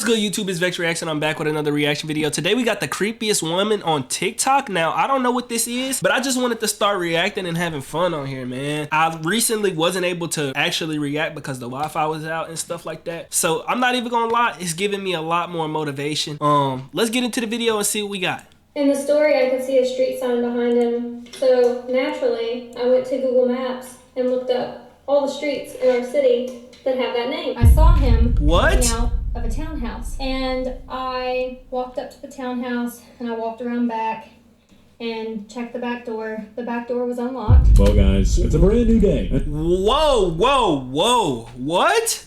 good, YouTube? It's Vex Reaction. I'm back with another reaction video. Today we got the creepiest woman on TikTok. Now, I don't know what this is, but I just wanted to start reacting and having fun on here, man. I recently wasn't able to actually react because the Wi-Fi was out and stuff like that. So I'm not even gonna lie, it's giving me a lot more motivation. Let's get into the video and see what we got. In the story, I could see a street sign behind him. So naturally, I went to Google Maps and looked up all the streets in our city that have that name. I saw him coming out of a townhouse, and I walked up to the townhouse and I walked around back and checked the back door. The back door was unlocked. Well, guys, it's a brand new day. Whoa, what?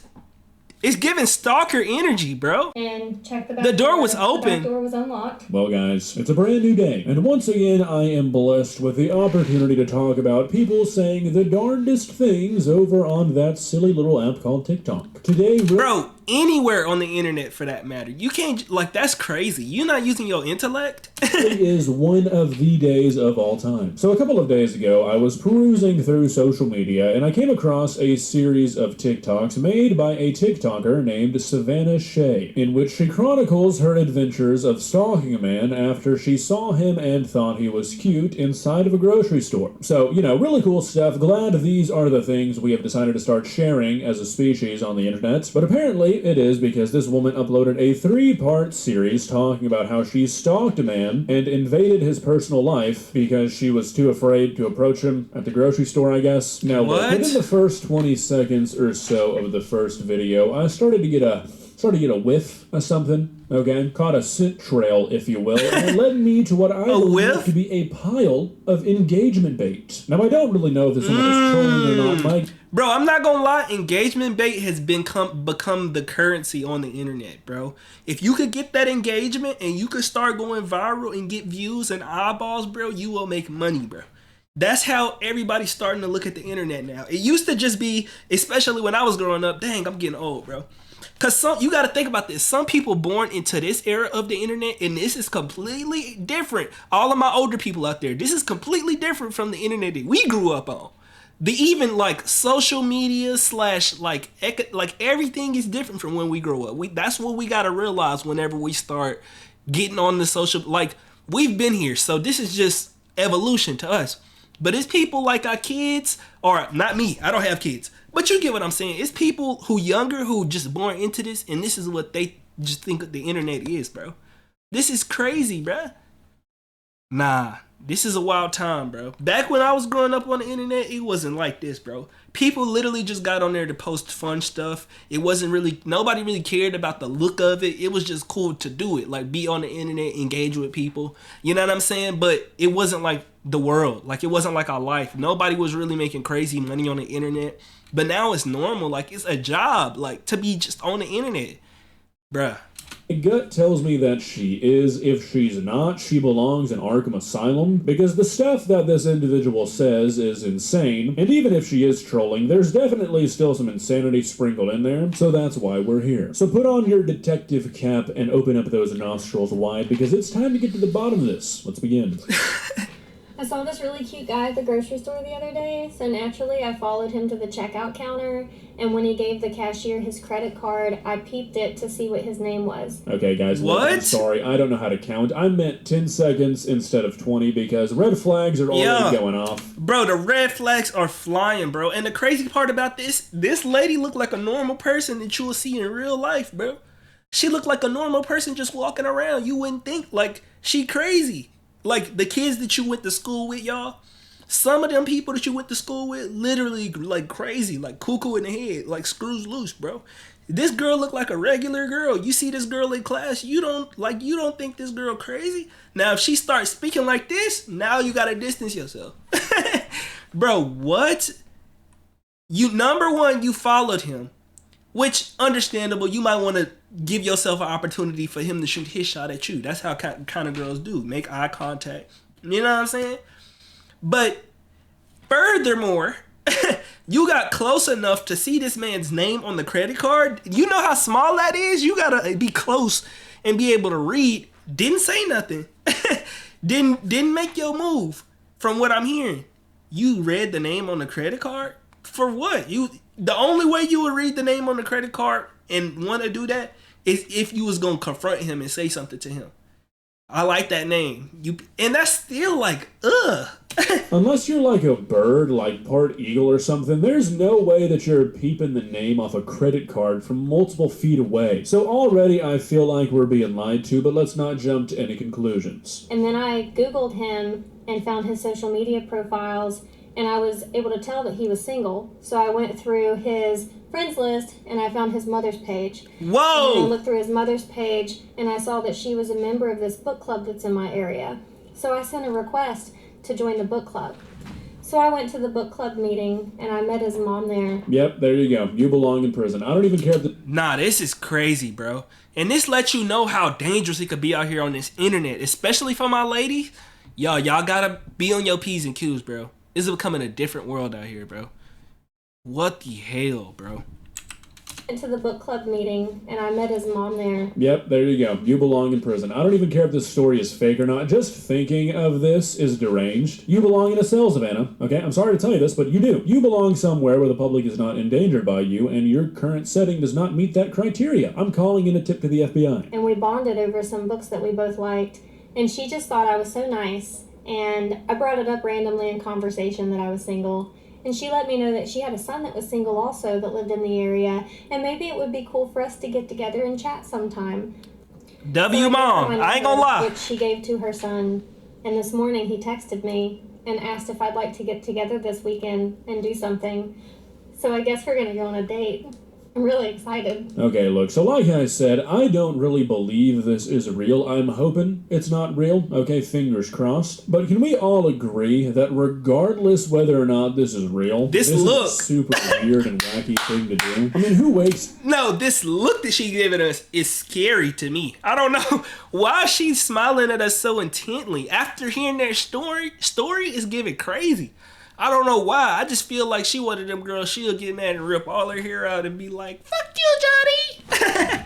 It's giving Stalker energy, bro. And check the back door. The door was open. The back door was unlocked. Well, guys, it's a brand new day. And once again, I am blessed with the opportunity to talk about people saying the darndest things over on that silly little app called TikTok. Today, bro, anywhere on the internet for that matter. You can't, like, that's crazy. You're not using your intellect. It is one of the days of all time. So a couple of days ago, I was perusing through social media and I came across a series of TikToks made by a TikToker named Savannah Shea, in which she chronicles her adventures of stalking a man after she saw him and thought he was cute inside of a grocery store. So, you know, really cool stuff. Glad these are the things we have decided to start sharing as a species on the internet. But apparently it is because this woman uploaded a 3-part series talking about how she stalked a man and invaded his personal life because she was too afraid to approach him at the grocery store, I guess. Now, within the first 20 seconds or so of the first video, I started to get a whiff of something. Okay, caught a scent trail, if you will, and it led me to what I believe to be a pile of engagement bait. Now, I don't really know if this someone is trolling or not, Mike. Bro, I'm not gonna lie, engagement bait has become the currency on the internet, bro. If you could get that engagement and you could start going viral and get views and eyeballs, bro, you will make money, bro. That's how everybody's starting to look at the internet now. It used to just be, especially when I was growing up, dang, I'm getting old, bro. Because you got to think about this. Some people born into this era of the internet, and this is completely different. All of my older people out there, this is completely different from the internet that we grew up on. Even like social media / like everything is different from when we grow up. That's what we got to realize whenever we start getting on the social, like we've been here. So this is just evolution to us. But it's people like our kids, or not me, I don't have kids. But you get what I'm saying. It's people who younger who just born into this, and this is what they just think the internet is, bro. This is crazy, bro. Nah, this is a wild time, bro. Back when I was growing up on the internet, it wasn't like this, bro. People literally just got on there to post fun stuff. It wasn't really, nobody really cared about the look of it. It was just cool to do it, like be on the internet, engage with people. You know what I'm saying? But it wasn't like the world. Like it wasn't like our life. Nobody was really making crazy money on the internet. But now it's normal. Like it's a job, like to be just on the internet, bruh. My gut tells me that she is. If she's not, she belongs in Arkham Asylum, because the stuff that this individual says is insane, and even if she is trolling, there's definitely still some insanity sprinkled in there, so that's why we're here. So put on your detective cap and open up those nostrils wide, because it's time to get to the bottom of this. Let's begin. I saw this really cute guy at the grocery store the other day, so naturally I followed him to the checkout counter, and when he gave the cashier his credit card, I peeped it to see what his name was. Okay, guys, what? Look, I'm sorry, I don't know how to count. I meant 10 seconds instead of 20 because red flags are already going off. Bro, the red flags are flying, bro. And the crazy part about this lady looked like a normal person that you will see in real life, bro. She looked like a normal person just walking around. You wouldn't think, like, she crazy. Like, the kids that you went to school with, y'all, some of them people that you went to school with, literally, like, crazy, like, cuckoo in the head, like, screws loose, bro. This girl looked like a regular girl. You see this girl in class, you don't think this girl crazy? Now, if she starts speaking like this, now you gotta distance yourself. Bro, what? Number one, you followed him, which, understandable, you might want to give yourself an opportunity for him to shoot his shot at you. That's how kind of girls do. Make eye contact. You know what I'm saying? But furthermore, you got close enough to see this man's name on the credit card. You know how small that is? You got to be close and be able to read. Didn't say nothing. Didn't make your move. From what I'm hearing, you read the name on the credit card? For what? The only way you would read the name on the credit card and want to do that is if you was gonna confront him and say something to him. I like that name. And that's still like, ugh. Unless you're like a bird, like part eagle or something, there's no way that you're peeping the name off a credit card from multiple feet away. So already I feel like we're being lied to, but let's not jump to any conclusions. And then I Googled him and found his social media profiles, and I was able to tell that he was single. So I went through his friends list and I found his mother's page. Whoa! And I looked through his mother's page and I saw that she was a member of this book club that's in my area. So I sent a request to join the book club. So I went to the book club meeting and I met his mom there. Yep, there you go. You belong in prison. I don't even care if Nah, this is crazy, bro. And this lets you know how dangerous it could be out here on this internet, especially for my ladies. Y'all gotta be on your P's and Q's, bro. This is becoming a different world out here, bro. What the hell, bro? Went to the book club meeting and I met his mom there. Yep, there you go. You belong in prison. I don't even care if this story is fake or not. Just thinking of this is deranged. You belong in a cell, Savannah. Okay, I'm sorry to tell you this, but you do. You belong somewhere where the public is not endangered by you, and your current setting does not meet that criteria. I'm calling in a tip to the FBI. And we bonded over some books that we both liked, and she just thought I was so nice. And I brought it up randomly in conversation that I was single. And she let me know that she had a son that was single also that lived in the area. And maybe it would be cool for us to get together and chat sometime. Mom, I ain't gonna lie. Which she gave to her son. And this morning he texted me and asked if I'd like to get together this weekend and do something. So I guess we're going to go on a date. I'm really excited. Okay, look, so like I said, I don't really believe this is real. I'm hoping it's not real. Okay, fingers crossed. But can we all agree that regardless whether or not this is real, this is a super weird and wacky thing to do? I mean, who wakes... No, this look that she's giving us is scary to me. I don't know why she's smiling at us so intently. After hearing their story is giving crazy. I don't know why. I just feel like she one of them girls, she'll get mad and rip all her hair out and be like, fuck you, Johnny.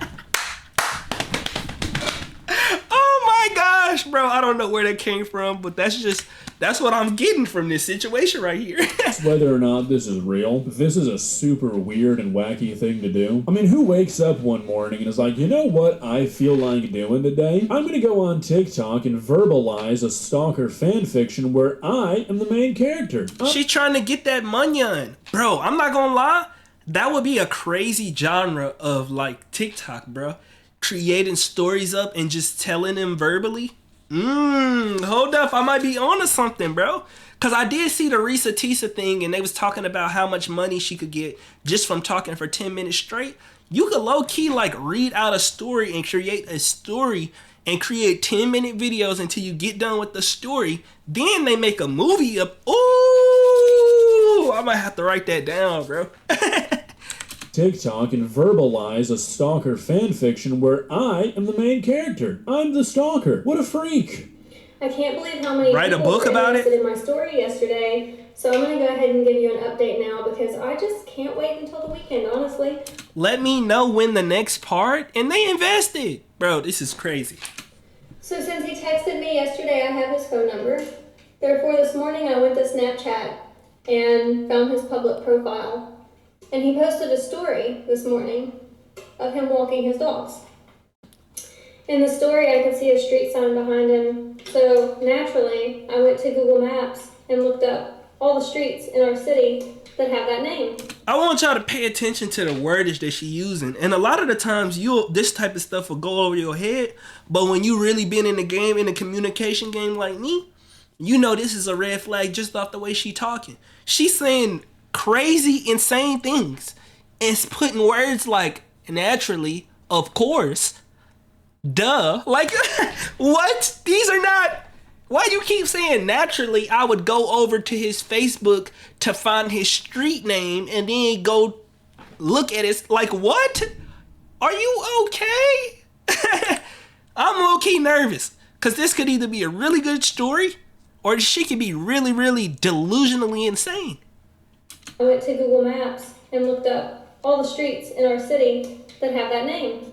Oh my gosh, bro. I don't know where that came from, but that's what I'm getting from this situation right here. Whether or not this is real, this is a super weird and wacky thing to do. I mean, who wakes up one morning and is like, you know what I feel like doing today? I'm gonna go on TikTok and verbalize a Stalker fanfiction where I am the main character. She trying to get that munyon. Bro, I'm not gonna lie. That would be a crazy genre of like TikTok, bro. Creating stories up and just telling them verbally. Hold up, I might be onto something, bro. Cause I did see the Risa Tisa thing and they was talking about how much money she could get just from talking for 10 minutes straight. You could low-key like read out a story and create a story and create 10-minute videos until you get done with the story. Then they make a movie of, ooh, I might have to write that down, bro. TikTok and verbalize a Stalker fanfiction where I am the main character. I'm the Stalker. What a freak. I can't believe how many Write a book about it in my story yesterday. So I'm going to go ahead and give you an update now because I just can't wait until the weekend, honestly. Let me know when the next part, and they invested. Bro, this is crazy. So since he texted me yesterday, I have his phone number. Therefore, this morning I went to Snapchat and found his public profile. And he posted a story this morning of him walking his dogs. In the story, I could see a street sign behind him. So naturally, I went to Google Maps and looked up all the streets in our city that have that name. I want y'all to pay attention to the wordage that she's using. And a lot of the times, this type of stuff will go over your head. But when you really been in the game, in the communication game like me, you know this is a red flag just off the way she talking. She's saying crazy, insane things and putting words like naturally, of course, duh. Like, what? These are not... Why you keep saying naturally? I would go over to his Facebook to find his street name and then go look at it. Like, what? Are you okay? I'm low-key nervous because this could either be a really good story or she could be really, really delusionally insane. I went to Google Maps and looked up all the streets in our city that have that name.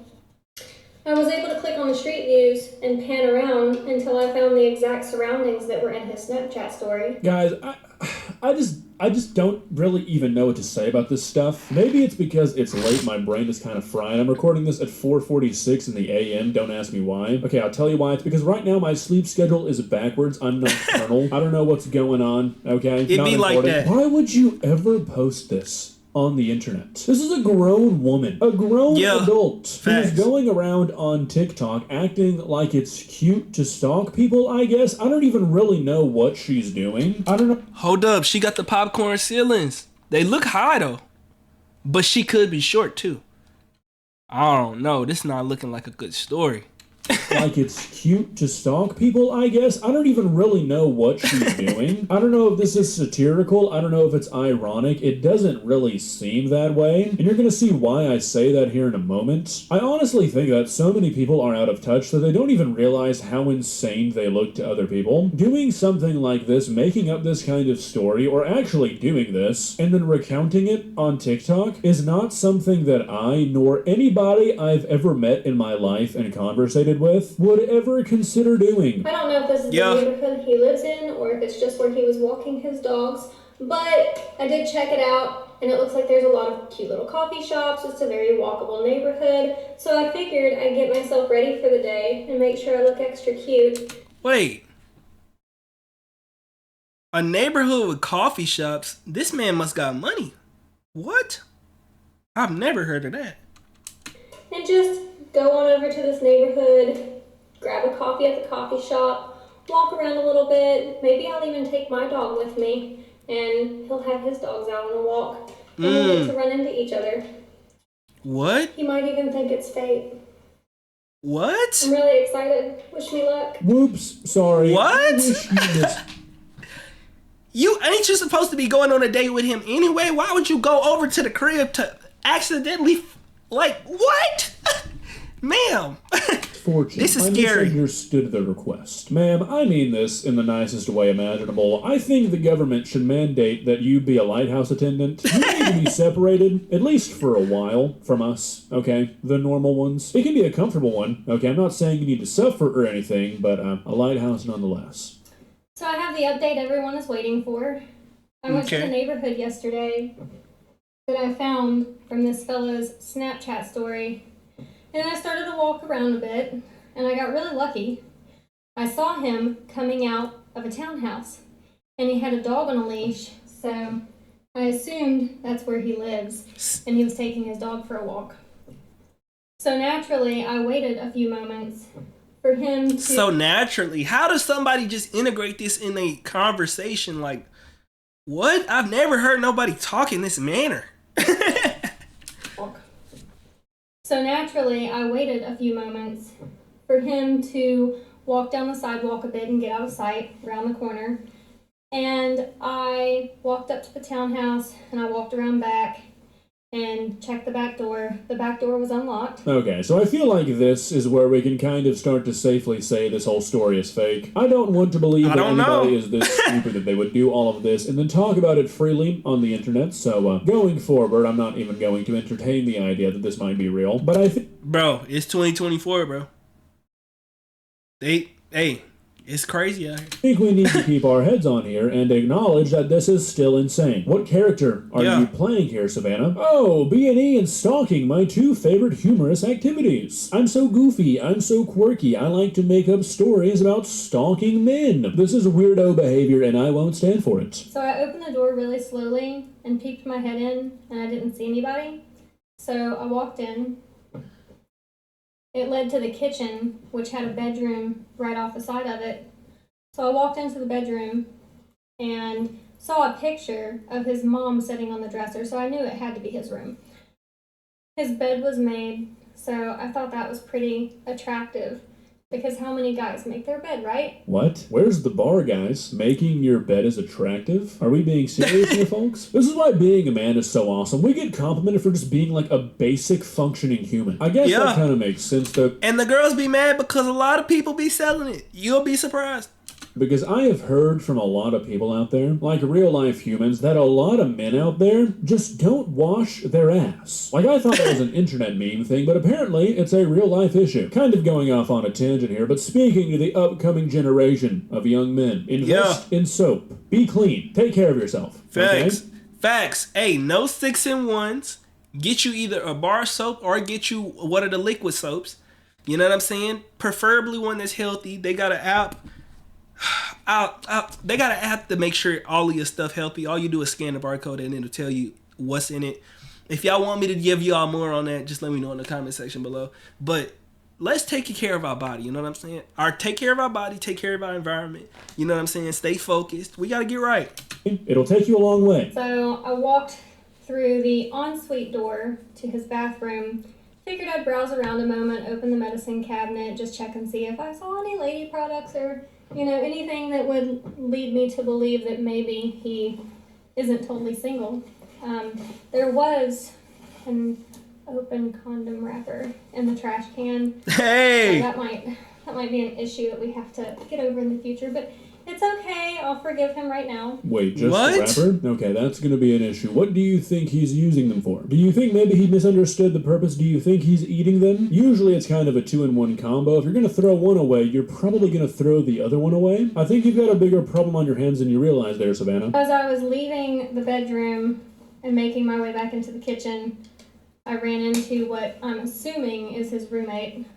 I was able to click on the street views and pan around until I found the exact surroundings that were in his Snapchat story. Guys, I just don't really even know what to say about this stuff. Maybe it's because it's late, my brain is kind of fried. I'm recording this at 4:46 in the AM, don't ask me why. Okay, I'll tell you why. It's because right now my sleep schedule is backwards. I'm nocturnal. I don't know what's going on, okay? It'd be like that. Why would you ever post this on the internet? This is a grown woman, a grown adult who's going around on TikTok acting like it's cute to stalk people, I guess. I don't even really know what she's doing. I don't know. Hold up, she got the popcorn ceilings. They look high though, but she could be short too. I don't know. This is not looking like a good story. Like it's cute to stalk people, I guess. I don't even really know what she's doing. I don't know if this is satirical. I don't know if it's ironic. It doesn't really seem that way. And you're going to see why I say that here in a moment. I honestly think that so many people are out of touch that they don't even realize how insane they look to other people. Doing something like this, making up this kind of story, or actually doing this, and then recounting it on TikTok is not something that I, nor anybody I've ever met in my life and conversated with, would ever consider doing. I don't know if this is the neighborhood he lives in or if it's just where he was walking his dogs, but I did check it out and it looks like there's a lot of cute little coffee shops. It's a very walkable neighborhood, so I figured I'd get myself ready for the day and make sure I look extra cute. Wait. A neighborhood with coffee shops? This man must got money. What? I've never heard of that. And just go on over to this neighborhood, grab a coffee at the coffee shop, walk around a little bit. Maybe I'll even take my dog with me, and he'll have his dogs out on a walk, and we'll get to run into each other. What? He might even think it's fate. What? I'm really excited. Wish me luck. Whoops, sorry. What? You ain't you supposed to be going on a date with him anyway? Why would you go over to the crib to accidentally, like, what? Ma'am. Fortune, this is I scary. Misunderstood the request. Ma'am, I mean this in the nicest way imaginable. I think the government should mandate that you be a lighthouse attendant. You need to be separated, at least for a while, from us, okay? The normal ones. It can be a comfortable one, okay? I'm not saying you need to suffer or anything, but a lighthouse nonetheless. So I have the update everyone is waiting for. I went to the neighborhood yesterday that I found from this fellow's Snapchat story. And I started to walk around a bit, and I got really lucky. I saw him coming out of a townhouse, and he had a dog on a leash, so I assumed that's where he lives, and he was taking his dog for a walk. So naturally, I waited a few moments for him to... So naturally, how does somebody just integrate this in a conversation? Like, what? I've never heard nobody talk in this manner. So naturally, I waited a few moments for him to walk down the sidewalk a bit and get out of sight around the corner. And I walked up to the townhouse and I walked around back and checked the back door. The back door was unlocked. Okay, so I feel like this is where we can kind of start to safely say this whole story is fake. I don't want to believe that anybody is this stupid that they would do all of this and then talk about it freely on the internet. So going forward, I'm not even going to entertain the idea that this might be real. But I think... Bro, it's 2024, bro. It's crazy out here. I think we need to keep our heads on here and acknowledge that this is still insane. What character are you playing here, Savannah? Oh, B&E and stalking, my two favorite humorous activities. I'm so goofy, I'm so quirky, I like to make up stories about stalking men. This is weirdo behavior and I won't stand for it. So I opened the door really slowly and peeked my head in, and I didn't see anybody. So I walked in. It led to the kitchen, which had a bedroom right off the side of it. So I walked into the bedroom and saw a picture of his mom sitting on the dresser, so I knew it had to be his room. His bed was made, so I thought that was pretty attractive, because how many guys make their bed, right? What? Where's the bar, guys? Making your bed is attractive? Are we being serious here, folks? This is why being a man is so awesome. We get complimented for just being like a basic functioning human. I guess that kind of makes sense, though. And the girls be mad because a lot of people be selling it. You'll be surprised. because I have heard from a lot of people out there, like real life humans, that a lot of men out there just don't wash their ass. Like, I thought that was an internet meme thing, but apparently it's a real life issue. Kind of going off on a tangent here, but speaking to the upcoming generation of young men, invest in soap. Be clean. Take care of yourself. Facts. Okay? Facts. Hey, no 6-in-1s. Get you either a bar soap or get you one of the liquid soaps. You know what I'm saying? Preferably one that's healthy. They got an app. They got an app to make sure all of your stuff healthy. All you do is scan the barcode and it'll tell you what's in it. If y'all want me to give y'all more on that, just let me know in the comment section below. But let's take care of our body. You know what I'm saying? Take care of our body. Take care of our environment. You know what I'm saying? Stay focused. We got to get right. It'll take you a long way. So I walked through the ensuite door to his bathroom. Figured I'd browse around a moment, open the medicine cabinet, just check and see if I saw any lady products or, anything that would lead me to believe that maybe he isn't totally single. There was an open condom wrapper in the trash can. Hey! So that might be an issue that we have to get over in the future, but it's okay. I'll forgive him right now. Wait, just the wrapper? Okay, that's going to be an issue. What do you think he's using them for? Do you think maybe he misunderstood the purpose? Do you think he's eating them? Usually it's kind of a 2-in-1 combo. If you're going to throw one away, you're probably going to throw the other one away. I think you've got a bigger problem on your hands than you realize there, Savannah. As I was leaving the bedroom and making my way back into the kitchen, I ran into what I'm assuming is his roommate.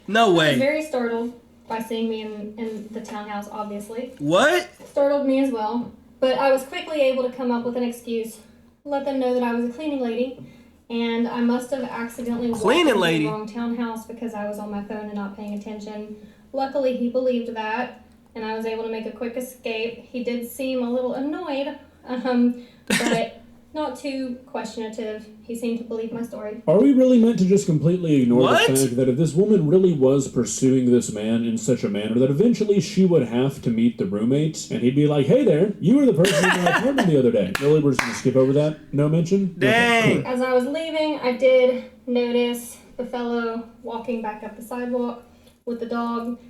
No way. I was very startled by seeing me in the townhouse, obviously. What? Startled me as well. But I was quickly able to come up with an excuse, let them know that I was a cleaning lady, and I must have accidentally walked into the wrong townhouse because I was on my phone and not paying attention. Luckily, he believed that, and I was able to make a quick escape. He did seem a little annoyed, but not too questionative. He seemed to believe my story. Are we really meant to just completely ignore the fact that if this woman really was pursuing this man in such a manner that eventually she would have to meet the roommate and he'd be like, hey there, you were the person in my apartment the other day. Really, we're just going to skip over that? No mention? Dang. Okay. As I was leaving, I did notice the fellow walking back up the sidewalk with the dog.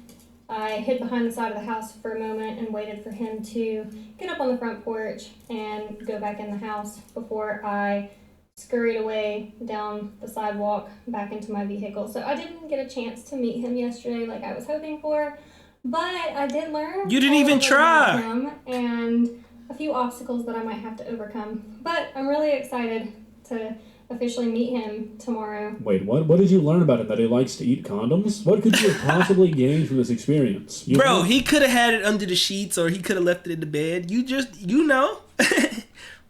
I hid behind the side of the house for a moment and waited for him to get up on the front porch and go back in the house before I scurried away down the sidewalk back into my vehicle. So I didn't get a chance to meet him yesterday like I was hoping for, but I did learn. You didn't even try. About him and a few obstacles that I might have to overcome. But I'm really excited to officially meet him tomorrow. Wait, what? What did you learn about him? That he likes to eat condoms? What could you have possibly gained from this experience? Bro, he could have had it under the sheets or he could have left it in the bed. You know.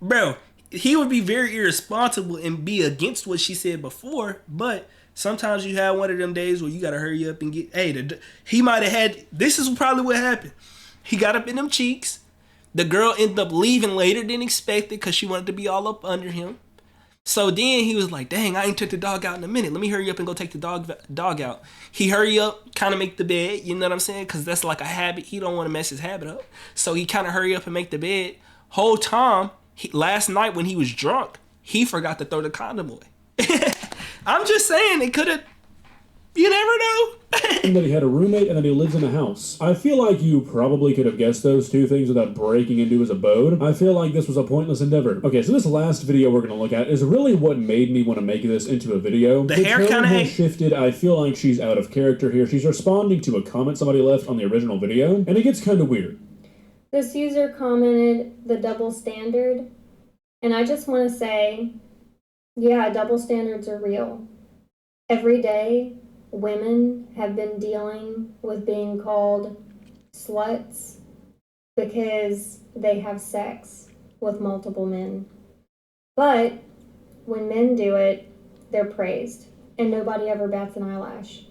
Bro, he would be very irresponsible and be against what she said before, but sometimes you have one of them days where you got to hurry up and get... he might have had... This is probably what happened. He got up in them cheeks. The girl ended up leaving later than expected because she wanted to be all up under him. So then he was like, dang, I ain't took the dog out in a minute. Let me hurry up and go take the dog out. He hurry up, kind of make the bed, you know what I'm saying? Because that's like a habit. He don't want to mess his habit up. So he kind of hurry up and make the bed. Whole time, last night when he was drunk, he forgot to throw the condom away. I'm just saying, it could have... You never know. And that he had a roommate and that he lives in a house. I feel like you probably could have guessed those two things without breaking into his abode. I feel like this was a pointless endeavor. Okay, so this last video we're going to look at is really what made me want to make this into a video. The hair kind of has shifted. I feel like she's out of character here. She's responding to a comment somebody left on the original video, and it gets kind of weird. This user commented the double standard, and I just want to say, yeah, double standards are real. Every day, women have been dealing with being called sluts because they have sex with multiple men. But when men do it, they're praised, and nobody ever bats an eyelash.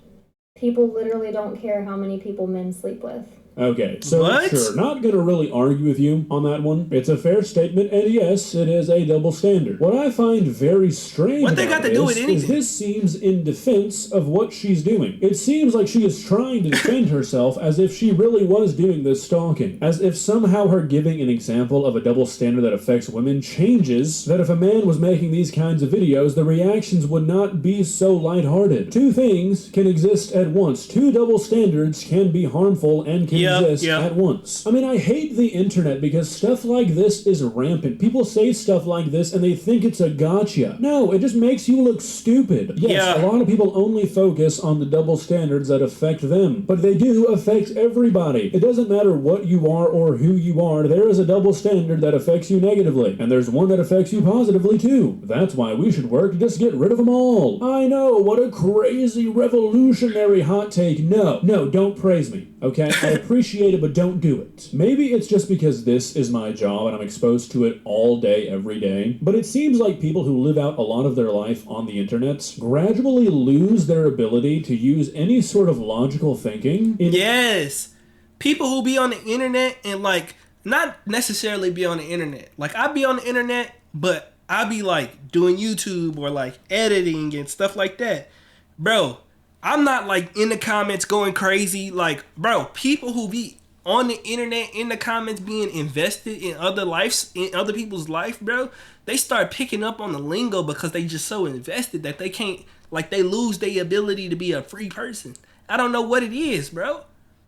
People literally don't care how many people men sleep with. Okay, so sure, not gonna really argue with you on that one. It's a fair statement, and yes, it is a double standard. What I find very strange what they got to do with anything is this seems in defense of what she's doing. It seems like she is trying to defend herself as if she really was doing this stalking. As if somehow her giving an example of a double standard that affects women changes that if a man was making these kinds of videos, the reactions would not be so lighthearted. Two things can exist at once. Two double standards can be harmful and can exist at once. I mean, I hate the internet because stuff like this is rampant. People say stuff like this and they think it's a gotcha. No, it just makes you look stupid. Yes, a lot of people only focus on the double standards that affect them, but they do affect everybody. It doesn't matter what you are or who you are, there is a double standard that affects you negatively, and there's one that affects you positively too. That's why we should work to just get rid of them all. I know, what a crazy revolutionary hot take. No, don't praise me, okay? I appreciate it, but don't do it. Maybe it's just because this is my job and I'm exposed to it all day, every day, but it seems like people who live out a lot of their life on the internet gradually lose their ability to use any sort of logical thinking. Yes. People who be on the internet and like, not necessarily be on the internet. Like, I be on the internet, but I be like doing YouTube or like editing and stuff like that. Bro, I'm not like in the comments going crazy. Like, bro, people who be on the internet in the comments being invested in other people's life, bro, they start picking up on the lingo because they just so invested that they can't, like, they lose their ability to be a free person. I don't know what it is, bro.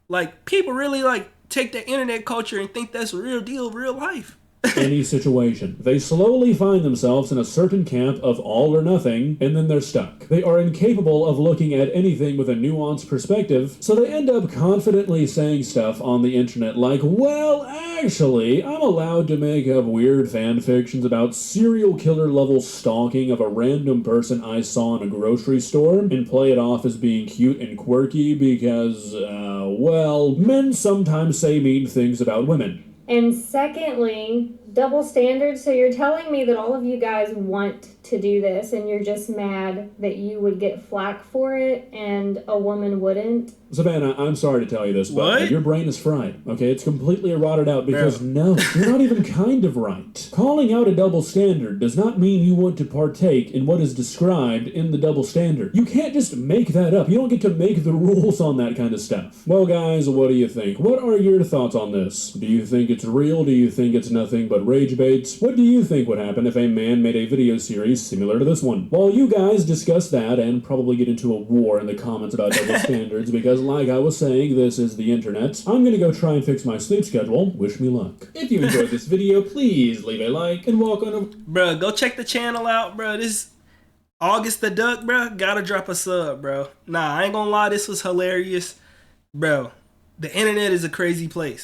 Like, people really like take the internet culture and think that's a real deal, real life. Any situation. They slowly find themselves in a certain camp of all or nothing, and then they're stuck. They are incapable of looking at anything with a nuanced perspective, so they end up confidently saying stuff on the internet like, well, actually, I'm allowed to make up weird fan fictions about serial killer level stalking of a random person I saw in a grocery store and play it off as being cute and quirky because, well, men sometimes say mean things about women. And secondly, double standards. So you're telling me that all of you guys want to do this and you're just mad that you would get flack for it and a woman wouldn't? Savannah, I'm sorry to tell you this, but your brain is fried, okay? It's completely rotted out because, no, you're not even kind of right. Calling out a double standard does not mean you want to partake in what is described in the double standard. You can't just make that up. You don't get to make the rules on that kind of stuff. Well, guys, what do you think? What are your thoughts on this? Do you think it's real? Do you think it's nothing but rage baits? What do you think would happen if a man made a video series similar to this one? While you guys discuss that and probably get into a war in the comments about double standards because, like I was saying, this is the internet, I'm gonna go try and fix my sleep schedule. Wish me luck. If you enjoyed this video, please leave a like and walk on over. Bruh, go check the channel out, bruh. This August the Duck, bruh. Gotta drop a sub, bro. Nah, I ain't gonna lie, this was hilarious. Bro, the internet is a crazy place.